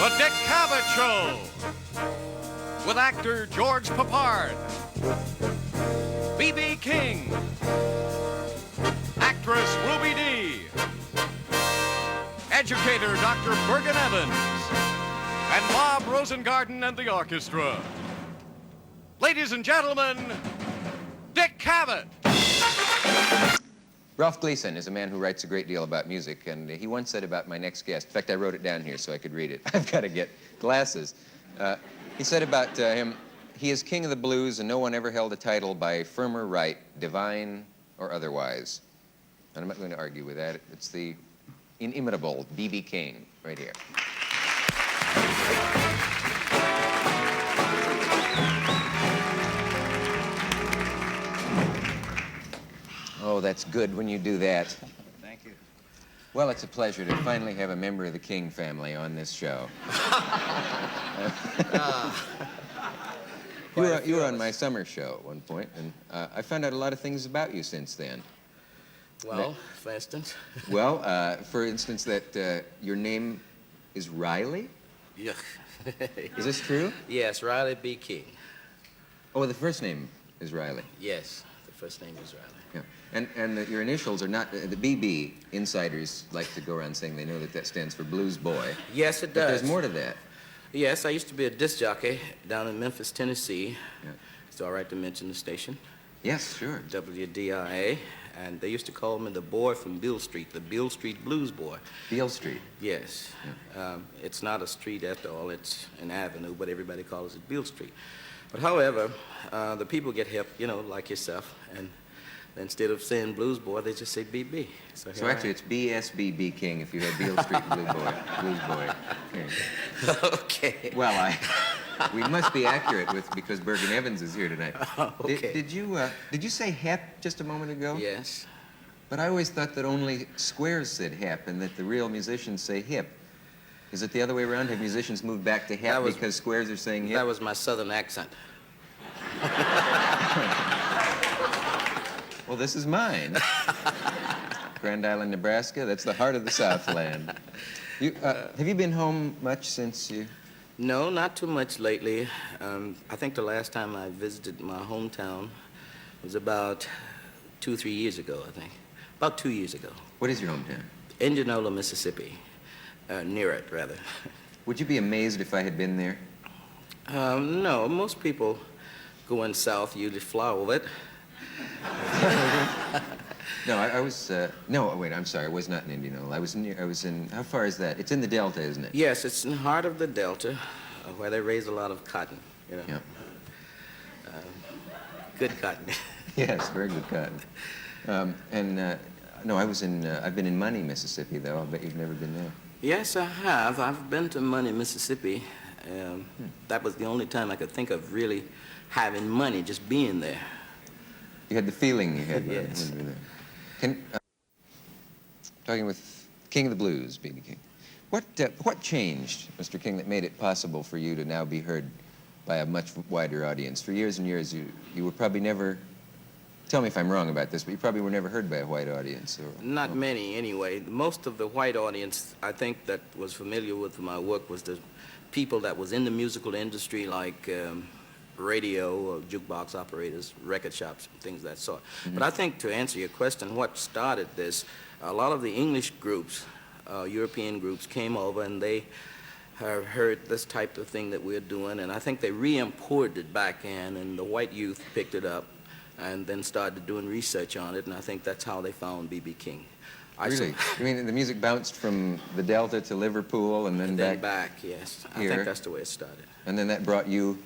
The Dick Cavett Show with actor George Papard, B.B. King, actress Ruby Dee, educator Dr. Bergen Evans, and Bob Rosengarten and the orchestra. Ladies and gentlemen, Dick Cavett. Ralph Gleason is a man who writes a great deal about music, and he once said about my next guest, in fact, I wrote it down here so I could read it. I've got to get glasses. He said about him, he is king of the blues, and no one ever held a title by firmer right, divine or otherwise. And I'm not going to argue with that. It's the inimitable B.B. King right here. Oh, that's good when you do that. Thank you. Well, it's a pleasure to finally have a member of the King family on this show. You were on my summer show at one point, and I found out a lot of things about you since then. Well, for instance? Well, for instance, that your name is Riley? Yeah. Is this true? Yes, Riley B. King. Oh, the first name is Riley. Yes, the first name is Riley. Yeah. And your initials are not, the BB, insiders like to go around saying they know that that stands for Blues Boy. Yes, it does. But there's more to that. Yes, I used to be a disc jockey down in Memphis, Tennessee. Yeah. It's all right to mention the station. Yes, sure. WDIA. And they used to call me the boy from Beale Street, the Beale Street Blues Boy. Beale Street? Yes. Yeah. It's not a street after all, it's an avenue, but everybody calls it Beale Street. But however, the people get hip, you know, like yourself, and instead of saying Blues Boy, they just say BB. So actually, it's BSBB King if you had Beale Street Blues Boy. Okay. Okay. Well, we must be accurate because Bergen Evans is here tonight. Okay. Did you say hep just a moment ago? Yes. But I always thought that only squares said hep and that the real musicians say hip. Is it the other way around? Have musicians moved back to hep because squares are saying hip? That was my southern accent. Well, this is mine. Grand Island, Nebraska. That's the heart of the Southland. Have you been home much since you... No, not too much lately. I think the last time I visited my hometown was about 2 or 3 years ago, I think. About 2 years ago. What is your hometown? Indianola, Mississippi. Near it, rather. Would you be amazed if I had been there? No, most people going south usually fly over it. No, I was, no, wait, I'm sorry, I was not in Indianola. I was in, how far is that? It's in the Delta, isn't it? Yes, it's in the heart of the Delta, where they raise a lot of cotton, you know. Yeah. Good cotton. Yes, very good cotton. No, I've been in Money, Mississippi, though. I bet you've never been there. Yes, I have. I've been to Money, Mississippi. That was the only time I could think of really having money, just being there. You had the feeling you had Yes. when you were there. Talking with King of the Blues, B.B. King. What changed, Mr. King, that made it possible for you to now be heard by a much wider audience? For years and years, you were probably never, tell me if I'm wrong about this, but you probably were never heard by a white audience. Not many, anyway. Most of the white audience, I think, that was familiar with my work was the people that was in the musical industry, like radio or jukebox operators, record shops, things of that sort. But I think to answer your question, what started this, a lot of the English groups, European groups came over and they heard this type of thing that we're doing, and I think they re-imported it back in, and the white youth picked it up and then started doing research on it, and I think that's how they found B.B. King. Really? You mean the music bounced from the Delta to Liverpool and then back, yes. Here. I think that's the way it started. And then that brought you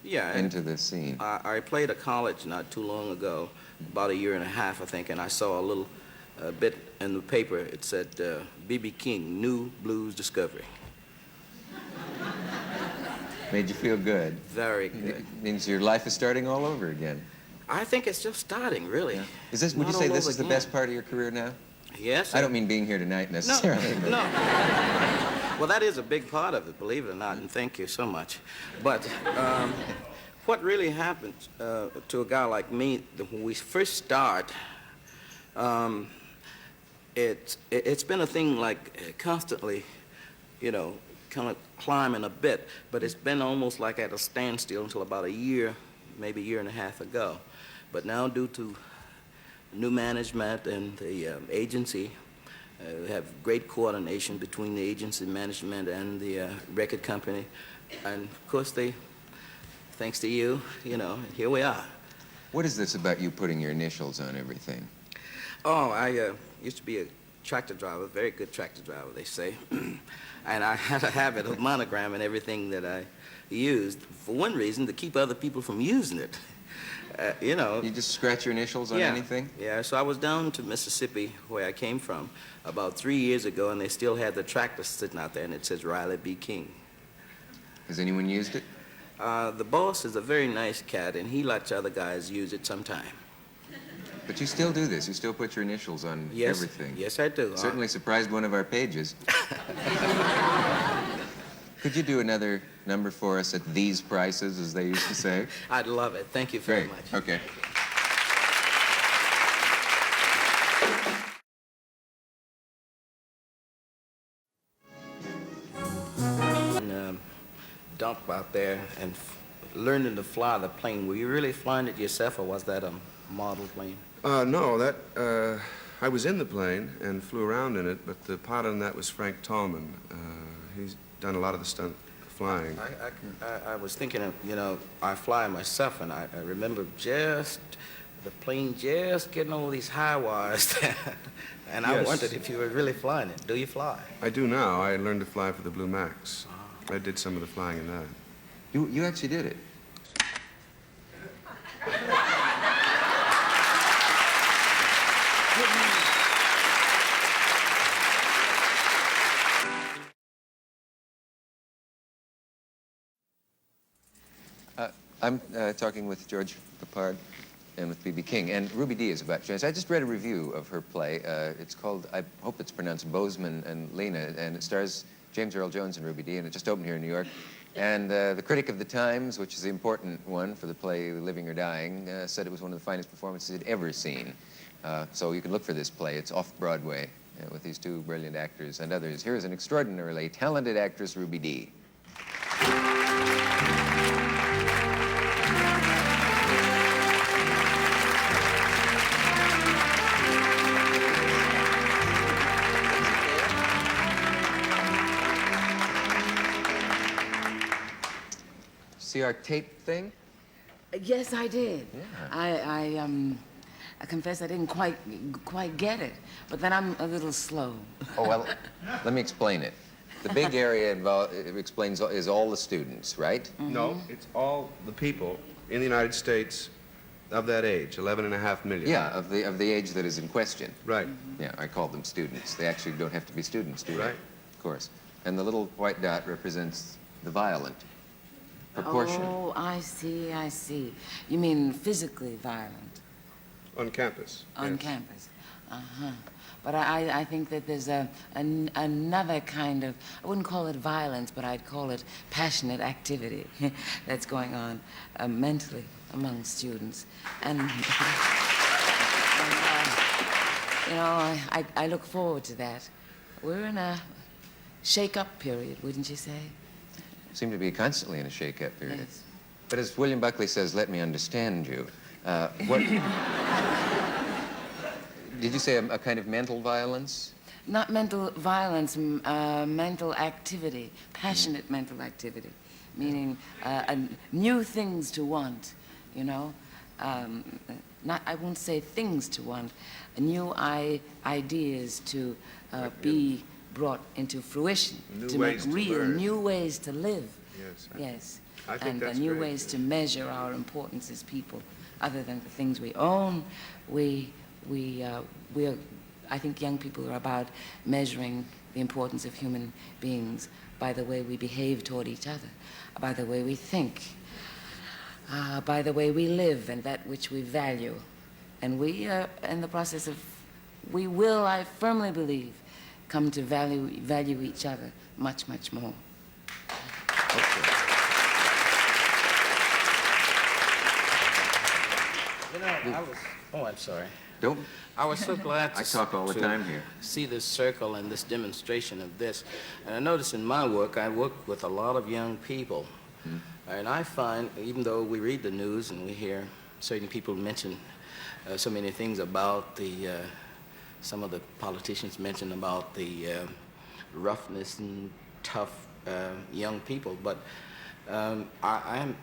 into the scene. scene. I played a college not too long ago, about 1.5 years, I think, and I saw a little bit in the paper. It said, B.B. King, New Blues Discovery. Made you feel good. Very good. It means your life is starting all over again. I think it's just starting, really. Yeah. Would you say this is the best part of your career now? Yes. I don't mean being here tonight necessarily. No. No. Well, that is a big part of it, believe it or not, and thank you so much. But what really happened to a guy like me when we first start, it's been a thing like constantly, you know, kind of climbing a bit, but it's been almost like at a standstill until about a year, maybe a year and a half ago. But now, due to new management and the agency, we have great coordination between the agency management and the record company. And of course, thanks to you, here we are. What is this about you putting your initials on everything? Oh, I used to be a tractor driver, very good tractor driver, they say. And I had a habit of monogramming everything that I used, for one reason, to keep other people from using it. You just scratch your initials on anything? Yeah, so I was down to Mississippi, where I came from, about 3 years ago, and they still had the tractor sitting out there, and it says Riley B. King. Has anyone used it? The boss is a very nice cat, and he lets other guys use it sometime. But you still do this. You still put your initials on everything. Yes, I do. Certainly surprised one of our pages. Could you do another number for us at these prices, as they used to say? I'd love it. Thank you very much. Okay. Dump out there and learning to fly the plane. Were you really flying it yourself, or was that a model plane? No, I was in the plane and flew around in it, but the pilot on that was Frank Tallman. He's done a lot of the stunt flying. I was thinking of, I fly myself, and I remember just the plane just getting over these high wires there. And I wondered if you were really flying it. Do you fly? I do now. I learned to fly for the Blue Max. I did some of the flying in that. You actually did it? I'm talking with George Peppard and with B.B. King. And Ruby Dee is about to join us. I just read a review of her play. It's called, I hope it's pronounced Bozeman and Lena, and it stars James Earl Jones and Ruby Dee, and it just opened here in New York. And the critic of the Times, which is the important one for the play Living or Dying, said it was one of the finest performances he'd ever seen. So you can look for this play. It's off Broadway with these two brilliant actors and others. Here is an extraordinarily talented actress, Ruby Dee. See our tape thing? Yes, I did. Yeah. I confess I didn't quite get it, but then I'm a little slow. Oh, well, let me explain it. The big area involved, it explains, is all the students, right? Mm-hmm. No, it's all the people in the United States of that age, 11.5 million. Yeah, of the age that is in question. Right. Mm-hmm. Yeah, I call them students. They actually don't have to be students, do they? Right. Of course. And the little white dot represents the violent proportion. Oh, I see. You mean physically violent? On campus. On yes. campus. Uh-huh. But I think that there's another kind of, I wouldn't call it violence, but I'd call it passionate activity that's going on mentally among students. And, I look forward to that. We're in a shake-up period, wouldn't you say? Seem to be constantly in a shake-up period. Yes. But as William Buckley says, let me understand you. What... Did you say a kind of mental violence? Not mental violence, mental activity, passionate mental activity, meaning new things to want, I won't say things to want, new ideas to be brought into fruition, to make real, new ways to live. Yes. Yes. I think that's new great, ways yes. to measure our importance as people, other than the things we own. I think young people are about measuring the importance of human beings by the way we behave toward each other, by the way we think, by the way we live and that which we value. And we are in the process of, we will, I firmly believe, come to value each other much, much more. Okay. I'm sorry. Don't. I was so glad to, I talk all the time here. see this circle and this demonstration of this. And I notice in my work, I work with a lot of young people. And I find, even though we read the news and we hear certain people mention so many things about the, some of the politicians mention about the roughness and tough young people, but I'm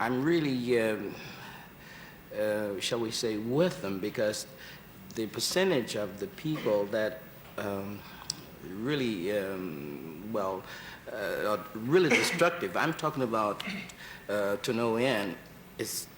really, shall we say, with them, because the percentage of the people that really, well, are really destructive, I'm talking about to no end,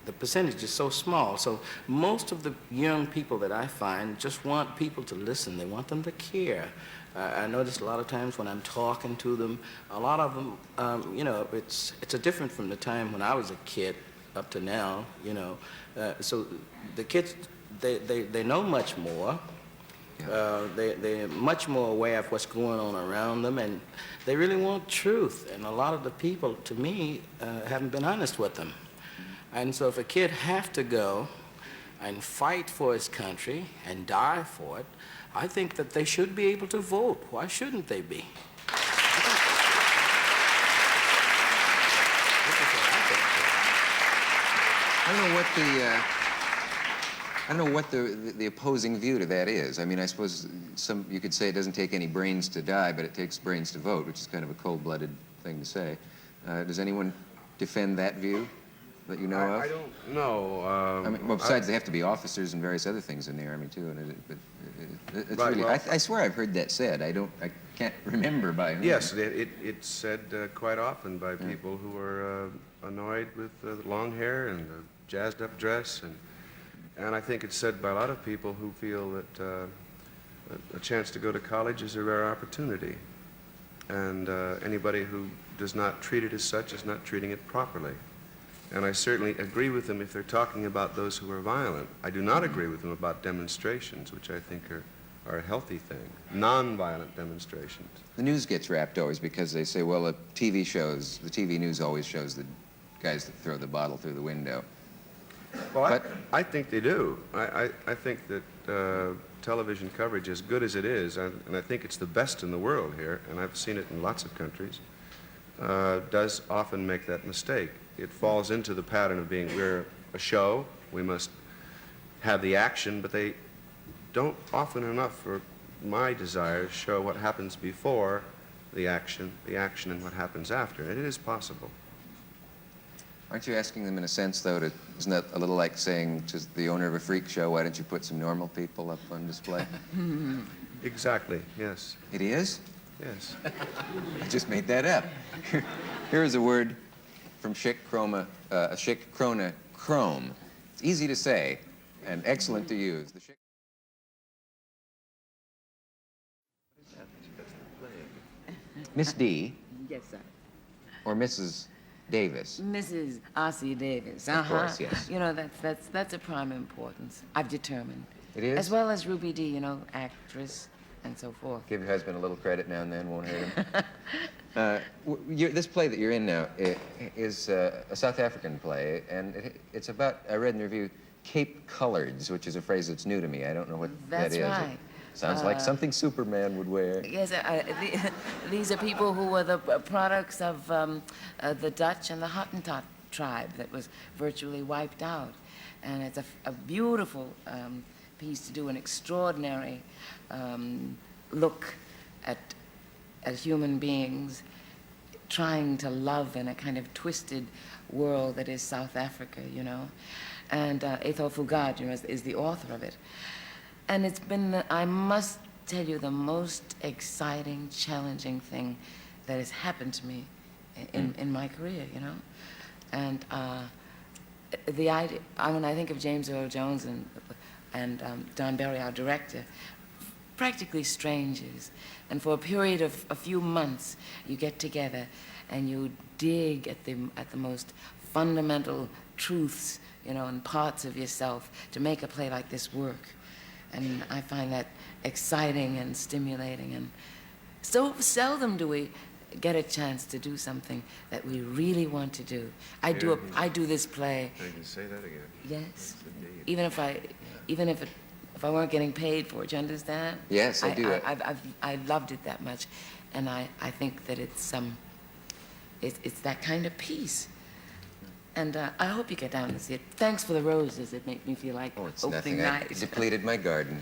the percentage is so small. So most of the young people that I find just want people to listen. They want them to care. I notice a lot of times when I'm talking to them, a lot of them, you know, it's a different from the time when I was a kid up to now, you know. So the kids, they know much more. They're much more aware of what's going on around them, and they really want truth. And a lot of the people, to me, haven't been honest with them. And so if a kid have to go and fight for his country and die for it, I think that they should be able to vote. Why shouldn't they be? I don't know what the opposing view to that is. I mean, I suppose you could say it doesn't take any brains to die, but it takes brains to vote, which is kind of a cold-blooded thing to say. Does anyone defend that view that you know of? I don't know. I mean, well, besides, they have to be officers and various other things in the Army too. But it's Right, really, well, I swear I've heard that said. I can't remember by whom. Yes, it's said quite often by people who are annoyed with long hair and jazzed up dress, and I think it's said by a lot of people who feel that a chance to go to college is a rare opportunity, and anybody who does not treat it as such is not treating it properly. And I certainly agree with them if they're talking about those who are violent. I do not agree with them about demonstrations, which I think are a healthy thing, non-violent demonstrations. The news gets wrapped always because they say, well, the TV news always shows the guys that throw the bottle through the window. Well, I think they do. I think that television coverage, as good as it is, and I think it's the best in the world here, and I've seen it in lots of countries, does often make that mistake. It falls into the pattern of being, we're a show, we must have the action, but they don't often enough, for my desires, show what happens before the action and what happens after. And it is possible. Aren't you asking them in a sense, though, isn't that a little like saying to the owner of a freak show, why don't you put some normal people up on display? Exactly, yes. It is? Yes. I just made that up. Here is a word from Schick Krona Chrome. It's easy to say and excellent to use. The Schick... Miss D. Yes, sir. Or Mrs. Davis. Mrs. R.C. Davis. Of course, yes. You know, that's a prime importance, I've determined. It is? As well as Ruby Dee, you know, actress and so forth. Give your husband a little credit now and then, won't hurt him. This play that you're in now is a South African play, and it's about, I read in the review, Cape Coloreds, which is a phrase that's new to me. I don't know what that is. That's right. Sounds like something Superman would wear. Yes, these are people who were the products of the Dutch and the Hottentot tribe that was virtually wiped out. And it's a beautiful piece to do an extraordinary look at human beings trying to love in a kind of twisted world that is South Africa, you know. And Ethel Fugard, you know, is the author of it. And it's been, I must tell you, the most exciting, challenging thing that has happened to me in my career, you know. And the idea, when I think of James Earl Jones and Don Barry, our director, practically strangers. And for a period of a few months, you get together and you dig at the most fundamental truths, you know, and parts of yourself to make a play like this work. And I find that exciting and stimulating. And so seldom do we get a chance to do something that we really want to do. I do this play. I can say that again. Yes. Indeed. Even if if I weren't getting paid for it. You understand? Yes, I do. I loved it that much, and I think that it's that kind of peace. And I hope you get down to see it. Thanks for the roses. It made me feel like It's opening nothing. I night. depleted my garden.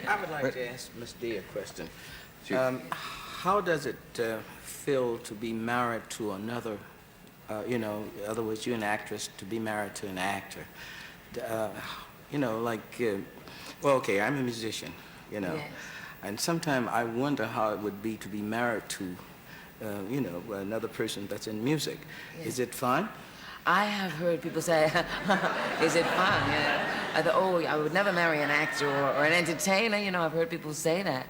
I would like to ask Miss Dee a question. Sure. How does it feel to be married to another, in other words, you're an actress, to be married to an actor? Well, okay, I'm a musician, Yes. and sometimes I wonder how it would be to be married to, another person that's in music. Yes. Is it fun? I have heard people say, is it fun? I would never marry an actor or an entertainer. I've heard people say that.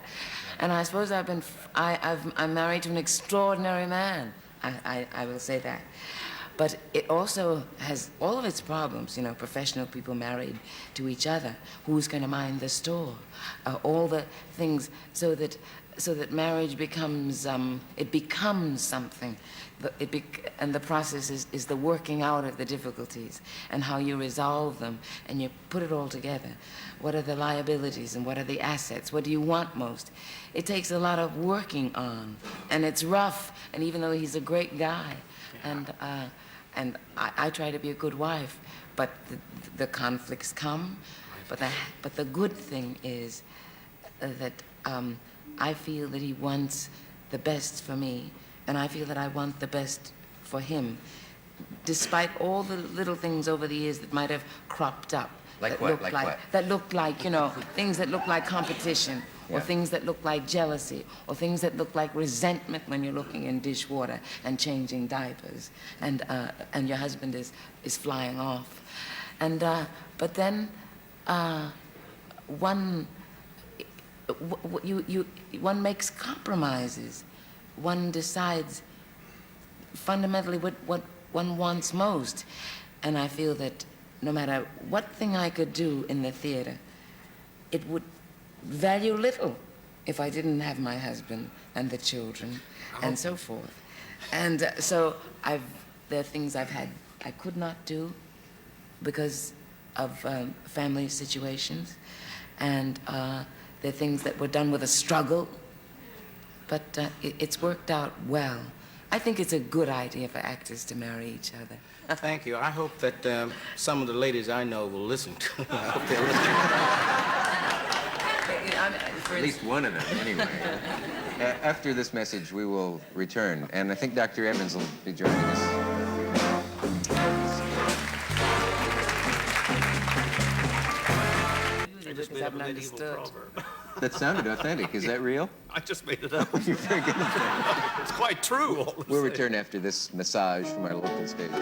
And I suppose I'm married to an extraordinary man. I will say that. But it also has all of its problems, professional people married to each other. Who's going to mind the store? All the things so that marriage becomes, it becomes something. And the process is the working out of the difficulties and how you resolve them and you put it all together. What are the liabilities and what are the assets? What do you want most? It takes a lot of working on, and it's rough. And even though he's a great guy, and I try to be a good wife, but the conflicts come. But the good thing is that I feel that he wants the best for me, and I feel that I want the best for him, despite all the little things over the years that might have cropped up. Like that what? looked Like what? That looked like, things that look like competition, or Yeah. things that look like jealousy, or things that look like resentment when you're looking in dishwater and changing diapers, and your husband is flying off. But then one makes compromises. One decides fundamentally what one wants most. And I feel that no matter what thing I could do in the theater, it would value little if I didn't have my husband and the children and so forth. And so there are things I could not do because of family situations, and there are things that were done with a struggle, but it's worked out well. I think it's a good idea for actors to marry each other. Thank you. I hope that some of the ladies I know will listen to it. I hope they'll listen. At least one of them, anyway. After this message, we will return, and I think Dr. Evans will be joining us. I just made up a medieval proverb. That sounded authentic. Is that real? I just made it up. You're very good at that. It's quite true. All the We'll same. return after this massage from our local station.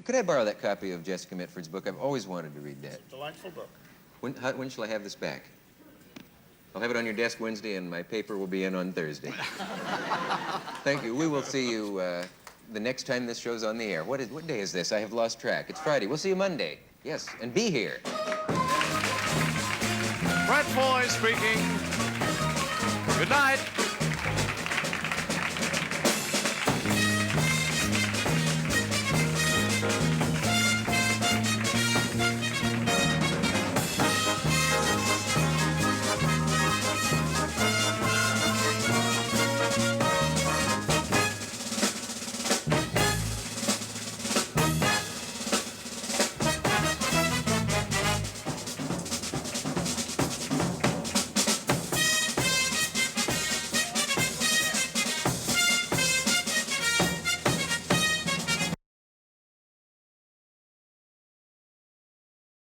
Could I borrow that copy of Jessica Mitford's book? I've always wanted to read that. Delightful book. When shall I have this back? I'll have it on your desk Wednesday, and my paper will be in on Thursday. Thank you. We will see you the next time this show's on the air. What day is this? I have lost track. It's Friday. We'll see you Monday. Yes, and be here. Brett Foy speaking. Good night.